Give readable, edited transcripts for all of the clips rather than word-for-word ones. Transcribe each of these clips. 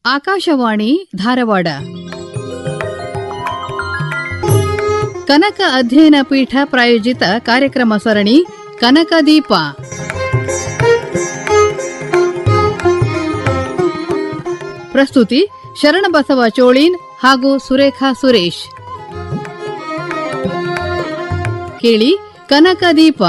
ಆಕಾಶವಾಣಿ ಧಾರವಾಡ ಕನಕ ಅಧ್ಯಯನ ಪೀಠ ಪ್ರಾಯೋಜಿತ ಕಾರ್ಯಕ್ರಮ ಸರಣಿ ಕನಕದೀಪ. ಪ್ರಸ್ತುತಿ ಶರಣಬಸವ ಚೋಳೀನ್ ಹಾಗೂ ಸುರೇಖಾ ಸುರೇಶ್. ಕೇಳಿ ಕನಕದೀಪ.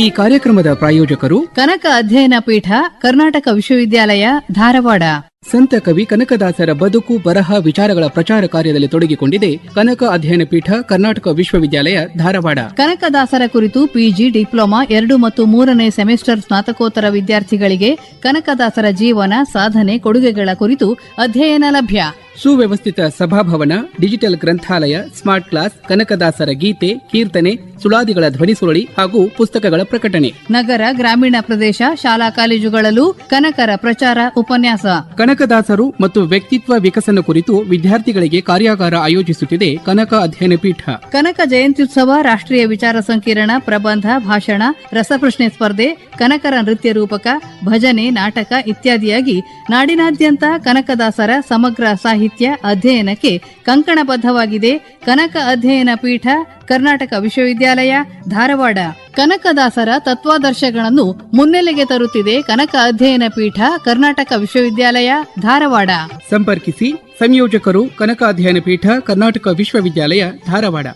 ಈ ಕಾರ್ಯಕ್ರಮದ ಪ್ರಾಯೋಜಕರು ಕನಕ ಅಧ್ಯಯನ ಪೀಠ, ಕರ್ನಾಟಕ ವಿಶ್ವವಿದ್ಯಾಲಯ, ಧಾರವಾಡ. ಸಂತ ಕವಿ ಕನಕದಾಸರ ಬದುಕು, ಬರಹ, ವಿಚಾರಗಳ ಪ್ರಚಾರ ಕಾರ್ಯದಲ್ಲಿ ತೊಡಗಿಕೊಂಡಿದೆ ಕನಕ ಅಧ್ಯಯನ ಪೀಠ, ಕರ್ನಾಟಕ ವಿಶ್ವವಿದ್ಯಾಲಯ, ಧಾರವಾಡ. ಕನಕದಾಸರ ಕುರಿತು ಪಿಜಿ, ಡಿಪ್ಲೊಮಾ 2 ಮತ್ತು 3ನೇ ಸೆಮಿಸ್ಟರ್ ಸ್ನಾತಕೋತ್ತರ ವಿದ್ಯಾರ್ಥಿಗಳಿಗೆ ಕನಕದಾಸರ ಜೀವನ, ಸಾಧನೆ, ಕೊಡುಗೆಗಳ ಕುರಿತು ಅಧ್ಯಯನ ಲಭ್ಯ. ಸುವ್ಯವಸ್ಥಿತ ಸಭಾಭವನ, ಡಿಜಿಟಲ್ ಗ್ರಂಥಾಲಯ, ಸ್ಮಾರ್ಟ್ ಕ್ಲಾಸ್, ಕನಕದಾಸರ ಗೀತೆ, ಕೀರ್ತನೆ, ಸುಳಾದಿಗಳ ಧ್ವನಿಸುರುಳಿ ಹಾಗೂ ಪುಸ್ತಕಗಳ ಪ್ರಕಟಣೆ. ನಗರ, ಗ್ರಾಮೀಣ ಪ್ರದೇಶ, ಶಾಲಾ ಕಾಲೇಜುಗಳಲ್ಲೂ ಕನಕರ ಪ್ರಚಾರ, ಉಪನ್ಯಾಸ. ಕನಕದಾಸರು ಮತ್ತು ವ್ಯಕ್ತಿತ್ವ ವಿಕಸನ ಕುರಿತು ವಿದ್ಯಾರ್ಥಿಗಳಿಗೆ ಕಾರ್ಯಾಗಾರ ಆಯೋಜಿಸುತ್ತಿದೆ ಕನಕ ಅಧ್ಯಯನ ಪೀಠ. ಕನಕ ಜಯಂತ್ಯುತ್ಸವ, ರಾಷ್ಟ್ರೀಯ ವಿಚಾರ ಸಂಕಿರಣ, ಪ್ರಬಂಧ, ಭಾಷಣ, ರಸಪ್ರಶ್ನೆ ಸ್ಪರ್ಧೆ, ಕನಕರ ನೃತ್ಯ ರೂಪಕ, ಭಜನೆ, ನಾಟಕ ಇತ್ಯಾದಿಯಾಗಿ ನಾಡಿನಾದ್ಯಂತ ಕನಕದಾಸರ ಸಮಗ್ರ ಸಾಹಿತ್ಯ ಅಧ್ಯಯನಕ್ಕೆ ಕಂಕಣಬದ್ಧವಾಗಿದೆ ಕನಕ ಅಧ್ಯಯನ ಪೀಠ, ಕರ್ನಾಟಕ ವಿಶ್ವವಿದ್ಯಾಲಯ, ಧಾರವಾಡ. ಕನಕದಾಸರ ತತ್ವಾದರ್ಶಗಳನ್ನು ಮುನ್ನೆಲೆಗೆ ತರುತ್ತಿದೆ ಕನಕ ಅಧ್ಯಯನ ಪೀಠ, ಕರ್ನಾಟಕ ವಿಶ್ವವಿದ್ಯಾಲಯ, ಧಾರವಾಡ. ಸಂಪರ್ಕಿಸಿ. ಸಂಯೋಜಕರು ಕನಕ ಅಧ್ಯಯನ ಪೀಠ, ಕರ್ನಾಟಕ ವಿಶ್ವವಿದ್ಯಾಲಯ, ಧಾರವಾಡ.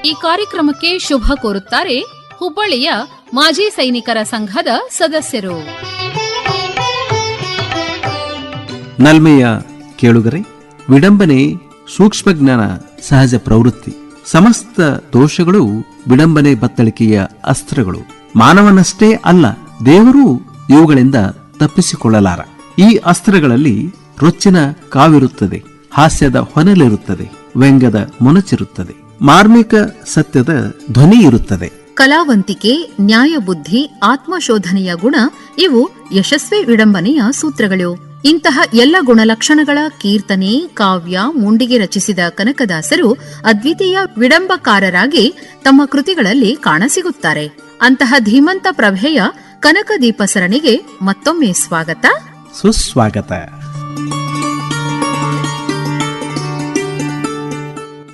ಈ ಕಾರ್ಯಕ್ರಮಕ್ಕೆ ಶುಭ ಕೋರುತ್ತಾರೆ ಹುಬ್ಬಳ್ಳಿಯ ಮಾಜಿ ಸೈನಿಕರ ಸಂಘದ ಸದಸ್ಯರು. ನಲ್ಮೆಯ ಕೇಳುಗರೆ, ವಿಡಂಬನೆ ಸೂಕ್ಷ್ಮಜ್ಞಾನ ಸಹಜ ಪ್ರವೃತ್ತಿ. ಸಮಸ್ತ ದೋಷಗಳು ವಿಡಂಬನೆ ಬತ್ತಳಿಕೆಯ ಅಸ್ತ್ರಗಳು. ಮಾನವನಷ್ಟೇ ಅಲ್ಲ, ದೇವರೂ ಇವುಗಳಿಂದ ತಪ್ಪಿಸಿಕೊಳ್ಳಲಾರ. ಈ ಅಸ್ತ್ರಗಳಲ್ಲಿ ರೊಚ್ಚಿನ ಕಾವಿರುತ್ತದೆ, ಹಾಸ್ಯದ ಹೊನಲಿರುತ್ತದೆ, ವ್ಯಂಗ್ಯದ ಮೊನಚಿರುತ್ತದೆ, ಮಾರ್ಮಿಕ ಸತ್ಯದ ಧ್ವನಿ ಇರುತ್ತದೆ. ಕಲಾವಂತಿಕೆ, ನ್ಯಾಯಬುದ್ಧಿ, ಆತ್ಮಶೋಧನೆಯ ಗುಣ ಇವು ಯಶಸ್ವಿ ವಿಡಂಬನೆಯ ಸೂತ್ರಗಳು. ಇಂತಹ ಎಲ್ಲ ಗುಣಲಕ್ಷಣಗಳ ಕೀರ್ತನೆ, ಕಾವ್ಯ, ಮುಂಡಿಗೆ ರಚಿಸಿದ ಕನಕದಾಸರು ಅದ್ವಿತೀಯ ವಿಡಂಬಕಾರರಾಗಿ ತಮ್ಮ ಕೃತಿಗಳಲ್ಲಿ ಕಾಣಸಿಗುತ್ತಾರೆ. ಅಂತಹ ಧೀಮಂತ ಪ್ರಭೆಯ ಕನಕದೀಪ ಸರಣಿಗೆ ಮತ್ತೊಮ್ಮೆ ಸ್ವಾಗತ, ಸುಸ್ವಾಗತ.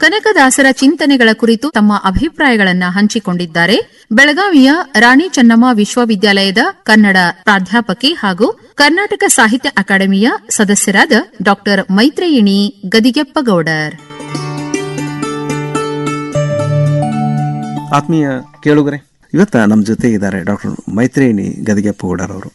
ಕನಕದಾಸರ ಚಿಂತನೆಗಳ ಕುರಿತು ತಮ್ಮ ಅಭಿಪ್ರಾಯಗಳನ್ನು ಹಂಚಿಕೊಂಡಿದ್ದಾರೆ ಬೆಳಗಾವಿಯ ರಾಣಿ ಚೆನ್ನಮ್ಮ ವಿಶ್ವವಿದ್ಯಾಲಯದ ಕನ್ನಡ ಪ್ರಾಧ್ಯಾಪಕಿ ಹಾಗೂ ಕರ್ನಾಟಕ ಸಾಹಿತ್ಯ ಅಕಾಡೆಮಿಯ ಸದಸ್ಯರಾದ ಡಾ ಮೈತ್ರೇಯಿಣಿ ಗದಿಗೆಪ್ಪಗೌಡರ್. ಆತ್ಮೀಯ ಕೇಳುಗರೆ, ಇವತ್ತ ನಮ್ಮ ಜೊತೆ ಇದ್ದಾರೆ ಡಾಕ್ಟರ್ ಮೈತ್ರೇಯಿಣಿ ಗದಿಗೆಪ್ಪಗೌಡರ್ ಅವರು.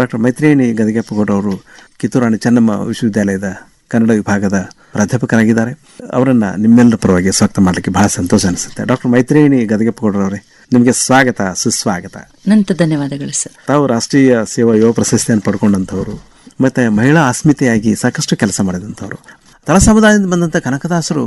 ಡಾಕ್ಟರ್ ಮೈತ್ರೇಯಿಣಿ ಗದಿಗೆಪ್ಪಗೌಡರ್ ಅವರು ಕಿತ್ತೂರು ರಾಣಿ ಚೆನ್ನಮ್ಮ ವಿಶ್ವವಿದ್ಯಾಲಯದ ಕನ್ನಡ ವಿಭಾಗದ ಪ್ರಾಧ್ಯಾಪಕರಾಗಿದ್ದಾರೆ. ಅವರನ್ನ ನಿಮ್ಮೆಲ್ಲರ ಪರವಾಗಿ ಸ್ವಾಗತ ಮಾಡಲಿಕ್ಕೆ ಬಹಳ ಸಂತೋಷ ಅನಿಸುತ್ತೆ. ಡಾಕ್ಟರ್ ಮೈತ್ರೇಯಿಣಿ ಗದಿಗೆಪ್ಪಗೌಡರ್ ಅವರೇ, ನಿಮಗೆ ಸ್ವಾಗತ, ಸುಸ್ವಾಗತ. ನಂತ ಧನ್ಯವಾದಗಳು ಸರ್. ತಾವು ರಾಷ್ಟ್ರೀಯ ಸೇವಾ ಯುವ ಪ್ರಶಸ್ತಿಯನ್ನು ಪಡ್ಕೊಂಡಂಥವ್ರು, ಮತ್ತೆ ಮಹಿಳಾ ಅಸ್ಮಿತೆಯಾಗಿ ಸಾಕಷ್ಟು ಕೆಲಸ ಮಾಡಿದಂಥವ್ರು. ತಳ ಸಮುದಾಯದಿಂದ ಬಂದಂತ ಕನಕದಾಸರು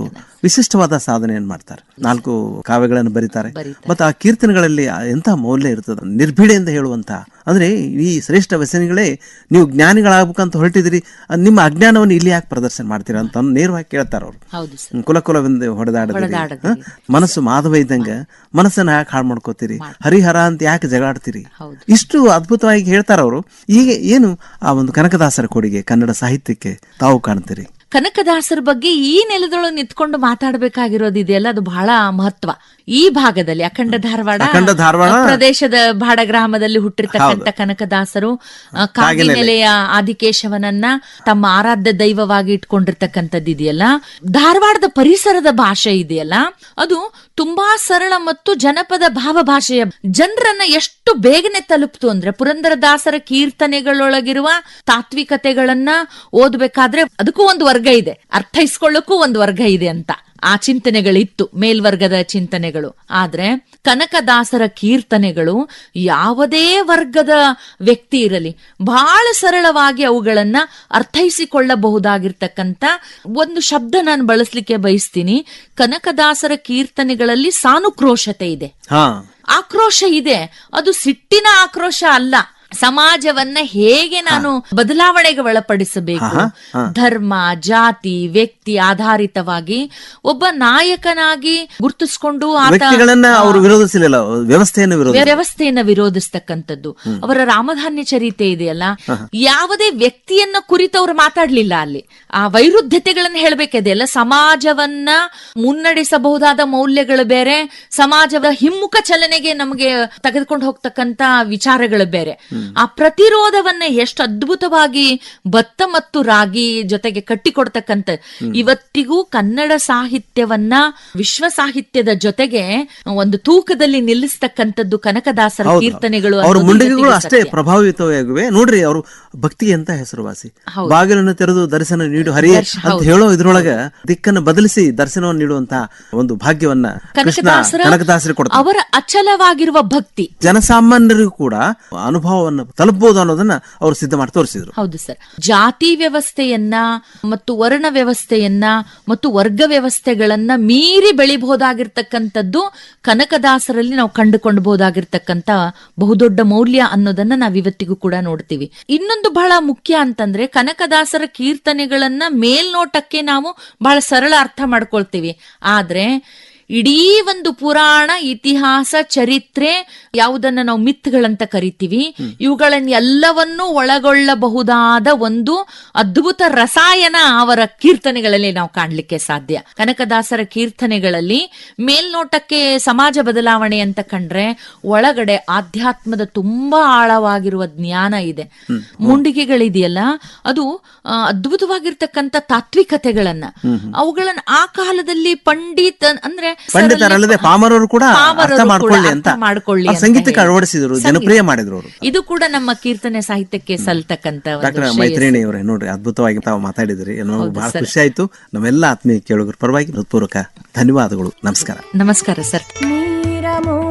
ವಿಶಿಷ್ಟವಾದ ಸಾಧನೆಯನ್ನು ಮಾಡ್ತಾರೆ. 4 ಕಾವ್ಯಗಳನ್ನು ಬರೀತಾರೆ. ಮತ್ತು ಆ ಕೀರ್ತನೆಗಳಲ್ಲಿ ಎಂಥ ಮೌಲ್ಯ ಇರ್ತದೆ, ನಿರ್ಭೀಡೆಯಿಂದ ಹೇಳುವಂತ. ಅಂದ್ರೆ ಈ ಶ್ರೇಷ್ಠ ವ್ಯಸನಿಗಳೇ, ನೀವು ಜ್ಞಾನಿಗಳಾಗಬೇಕಂತ ಹೊರಟಿದ್ರಿ, ನಿಮ್ಮ ಅಜ್ಞಾನವನ್ನು ಇಲ್ಲಿ ಯಾಕೆ ಪ್ರದರ್ಶನ ಮಾಡ್ತೀರಾ ಅಂತ ನೇರವಾಗಿ ಕೇಳ್ತಾರ ಅವರು. ಕುಲಕುಲವೆಂದು ಹೊಡೆದಾಡದಿರಿ, ಮನಸ್ಸು ಮಾಧವ ಇದ್ದಂಗ ಮನಸ್ಸನ್ನ ಯಾಕೆ ಹಾಳು ಮಾಡ್ಕೋತೀರಿ, ಹರಿಹರ ಅಂತ ಯಾಕೆ ಜಗಾಡ್ತೀರಿ, ಇಷ್ಟು ಅದ್ಭುತವಾಗಿ ಹೇಳ್ತಾರ ಅವರು. ಈಗ ಏನು ಆ ಒಂದು ಕನಕದಾಸರ ಕೊಡುಗೆ ಕನ್ನಡ ಸಾಹಿತ್ಯಕ್ಕೆ ತಾವು ಕಾಣ್ತೀರಿ? ಕನಕದಾಸರ ಬಗ್ಗೆ ಈ ನೆಲದೊಳಗೆ ನಿಂತ್ಕೊಂಡು ಮಾತಾಡಬೇಕಾಗಿರೋದಿದೆಯಲ್ಲ, ಅದು ಬಹಳ ಮಹತ್ವ. ಈ ಭಾಗದಲ್ಲಿ ಅಖಂಡ ಧಾರವಾಡ ಪ್ರದೇಶದ ಬಾಡ ಗ್ರಾಮದಲ್ಲಿ ಹುಟ್ಟಿರ್ತಕ್ಕಂಥ ಕನಕದಾಸರು ಕಾಗಿನೆಲೆಯ ಆದಿಕೇಶವನನ್ನ ತಮ್ಮ ಆರಾಧ್ಯ ದೈವವಾಗಿ ಇಟ್ಕೊಂಡಿರ್ತಕ್ಕಂಥದ್ದಿದೆಯಲ್ಲ, ಧಾರವಾಡದ ಪರಿಸರದ ಭಾಷೆ ಇದೆಯಲ್ಲ, ಅದು ತುಂಬಾ ಸರಳ ಮತ್ತು ಜನಪದ ಭಾವ ಭಾಷೆಯ ಜನರನ್ನ ಎಷ್ಟು ಬೇಗನೆ ತಲುಪ್ತು ಅಂದ್ರೆ, ಪುರಂದರದಾಸರ ಕೀರ್ತನೆಗಳೊಳಗಿರುವ ತಾತ್ವಿಕತೆಗಳನ್ನ ಓದ್ಬೇಕಾದ್ರೆ ಅದಕ್ಕೂ ಒಂದು ವರ್ಗ ಇದೆ, ಅರ್ಥೈಸ್ಕೊಳ್ಳಕ್ಕೂ ಒಂದು ವರ್ಗ ಇದೆ ಅಂತ ಆ ಚಿಂತನೆಗಳಿತ್ತು, ಮೇಲ್ವರ್ಗದ ಚಿಂತನೆಗಳು. ಆದ್ರೆ ಕನಕದಾಸರ ಕೀರ್ತನೆಗಳು ಯಾವುದೇ ವರ್ಗದ ವ್ಯಕ್ತಿ ಇರಲಿ ಬಹಳ ಸರಳವಾಗಿ ಅವುಗಳನ್ನ ಅರ್ಥೈಸಿಕೊಳ್ಳಬಹುದಾಗಿರ್ತಕ್ಕಂಥ ಒಂದು ಶಬ್ದ ನಾನು ಬಳಸಲಿಕ್ಕೆ ಬಯಸ್ತೀನಿ. ಕನಕದಾಸರ ಕೀರ್ತನೆಗಳಲ್ಲಿ ಸಾನುಕ್ರೋಶತೆ ಇದೆ, ಆಕ್ರೋಶ ಇದೆ. ಅದು ಸಿಟ್ಟಿನ ಆಕ್ರೋಶ ಅಲ್ಲ, ಸಮಾಜವನ್ನ ಹೇಗೆ ನಾನು ಬದಲಾವಣೆಗೆ ಒಳಪಡಿಸಬೇಕು, ಧರ್ಮ, ಜಾತಿ, ವ್ಯಕ್ತಿ ಆಧಾರಿತವಾಗಿ ಒಬ್ಬ ನಾಯಕನಾಗಿ ಗುರುತಿಸಿಕೊಂಡು ವ್ಯಕ್ತಿಗಳನ್ನ ಅವರು ವಿರೋಧಿಸಲಿಲ್ಲ, ವ್ಯವಸ್ಥೆಯನ್ನ ವಿರೋಧಿಸ್ತಕ್ಕಂಥದ್ದು. ಅವರ ರಾಮಧಾನ್ಯ ಚರಿತೆ ಇದೆಯಲ್ಲ, ಯಾವುದೇ ವ್ಯಕ್ತಿಯನ್ನ ಕುರಿತು ಅವರು ಮಾತಾಡ್ಲಿಲ್ಲ. ಅಲ್ಲಿ ಆ ವೈರುಧ್ಯತೆಗಳನ್ನ ಹೇಳ್ಬೇಕಿದೆ ಅಲ್ಲ, ಸಮಾಜವನ್ನ ಮುನ್ನಡೆಸಬಹುದಾದ ಮೌಲ್ಯಗಳು ಬೇರೆ, ಸಮಾಜದ ಹಿಮ್ಮುಖ ಚಲನೆಗೆ ನಮಗೆ ತೆಗೆದುಕೊಂಡು ಹೋಗ್ತಕ್ಕಂತ ವಿಚಾರಗಳು ಬೇರೆ. ಆ ಪ್ರತಿರೋಧವನ್ನ ಎಷ್ಟು ಅದ್ಭುತವಾಗಿ ಭತ್ತ ಮತ್ತು ರಾಗಿ ಜೊತೆಗೆ ಕಟ್ಟಿಕೊಡ್ತಕ್ಕಂಥ, ಇವತ್ತಿಗೂ ಕನ್ನಡ ಸಾಹಿತ್ಯವನ್ನ ವಿಶ್ವ ಸಾಹಿತ್ಯದ ಜೊತೆಗೆ ಒಂದು ತೂಕದಲ್ಲಿ ನಿಲ್ಲಿಸ್ತಕ್ಕಂಥದ್ದು ಕನಕದಾಸರ ಕೀರ್ತನೆಗಳು. ಅವರ ಮುಂಡಿಗೆಗಳು ಅಷ್ಟೇ ಪ್ರಭಾವಿತವಾಗಿವೆ ನೋಡ್ರಿ. ಅವರು ಭಕ್ತಿ ಅಂತ ಹೆಸರುವಾಸಿ. ಬಾಗಿಲನ್ನು ತೆರೆದು ದರ್ಶನ ನೀಡು ಹರಿಯೇ ಅಂತ ಹೇಳೋ ಇದ್ರೊಳಗ ದಿಕ್ಕನ್ನು ಬದಲಿಸಿ ದರ್ಶನವನ್ನು ನೀಡುವಂತಹ ಒಂದು ಭಾಗ್ಯವನ್ನ ಕನಕದಾಸರು ಕೊಡ್ತಾರೆ. ಅವರ ಅಚಲವಾಗಿರುವ ಭಕ್ತಿ ಜನಸಾಮಾನ್ಯರಿಗೂ ಕೂಡ ಅನುಭವವನ್ನು ತಲುಪಬಹುದು ಅನ್ನೋದನ್ನ ಅವರು ಸಿದ್ಧ ಮಾಡಿ ತೋರಿಸಿದ್ರು. ಹೌದು ಸರ್. ಜಾತಿ ವ್ಯವಸ್ಥೆಯನ್ನ ಮತ್ತು ವರ್ಣ ವ್ಯವಸ್ಥೆಯನ್ನ ಮತ್ತು ವರ್ಗ ವ್ಯವಸ್ಥೆಗಳನ್ನ ಮೀರಿ ಬೆಳಿಬಹುದಾಗಿರ್ತಕ್ಕಂಥದ್ದು ಕನಕದಾಸರಲ್ಲಿ ನಾವು ಕಂಡುಕೊಂಡಬಹುದಾಗಿರ್ತಕ್ಕಂಥ ಬಹುದೊಡ್ಡ ಮೌಲ್ಯ ಅನ್ನೋದನ್ನ ನಾವ್ ಇವತ್ತಿಗೂ ಕೂಡ ನೋಡ್ತೀವಿ. ಇನ್ನೊಂದು ಬಹಳ ಮುಖ್ಯ ಅಂತಂದ್ರೆ, ಕನಕದಾಸರ ಕೀರ್ತನೆಗಳನ್ನ ಮೇಲ್ನೋಟಕ್ಕೆ ನಾವು ಬಹಳ ಸರಳ ಅರ್ಥ ಮಾಡ್ಕೊಳ್ತೀವಿ. ಆದ್ರೆ ಇಡೀ ಒಂದು ಪುರಾಣ, ಇತಿಹಾಸ, ಚರಿತ್ರೆ, ಯಾವುದನ್ನ ನಾವು ಮಿತ್ಗಳಂತ ಕರಿತೀವಿ, ಇವುಗಳನ್ನ ಎಲ್ಲವನ್ನೂ ಒಳಗೊಳ್ಳಬಹುದಾದ ಒಂದು ಅದ್ಭುತ ರಸಾಯನ ಅವರ ಕೀರ್ತನೆಗಳಲ್ಲಿ ನಾವು ಕಾಣ್ಲಿಕ್ಕೆ ಸಾಧ್ಯ. ಕನಕದಾಸರ ಕೀರ್ತನೆಗಳಲ್ಲಿ ಮೇಲ್ನೋಟಕ್ಕೆ ಸಮಾಜ ಬದಲಾವಣೆ ಅಂತ ಕಂಡ್ರೆ ಒಳಗಡೆ ಆಧ್ಯಾತ್ಮದ ತುಂಬಾ ಆಳವಾಗಿರುವ ಜ್ಞಾನ ಇದೆ. ಮುಂಡಿಗೆಗಳಿದೆಯಲ್ಲ, ಅದು ಅದ್ಭುತವಾಗಿರ್ತಕ್ಕಂಥ ತಾತ್ವಿಕತೆಗಳನ್ನ, ಅವುಗಳನ್ನ ಆ ಕಾಲದಲ್ಲಿ ಪಂಡಿತರಲ್ಲದೆ ಪಾಮರರು ಕೂಡ ಅರ್ಥ ಮಾಡ್ಕೊಳ್ಳಿ ಅಂತ ಸಂಗೀತಕ್ಕೆ ಅಳವಡಿಸಿದ್ರು, ಜನಪ್ರಿಯ ಮಾಡಿದ್ರು ಅವರು. ಇದು ಕೂಡ ನಮ್ಮ ಕೀರ್ತನೆ ಸಾಹಿತ್ಯಕ್ಕೆ ಸಲ್ತಕ್ಕಂತ. ಡಾಕ್ಟರ್ ಮೈತ್ರಿಣಿ ಅವರೇ, ನೋಡ್ರಿ ಅದ್ಭುತವಾಗಿ ತಾವು ಮಾತಾಡಿದ್ರಿ. ಬಹಳ ಖುಷಿ ಆಯ್ತು. ನಮ್ಮೆಲ್ಲ ಆತ್ಮೀಯ ಕೇಳುಗರ ಪರವಾಗಿ ಹೃತ್ಪೂರ್ವಕ ಧನ್ಯವಾದಗಳು. ನಮಸ್ಕಾರ. ನಮಸ್ಕಾರ ಸರ್.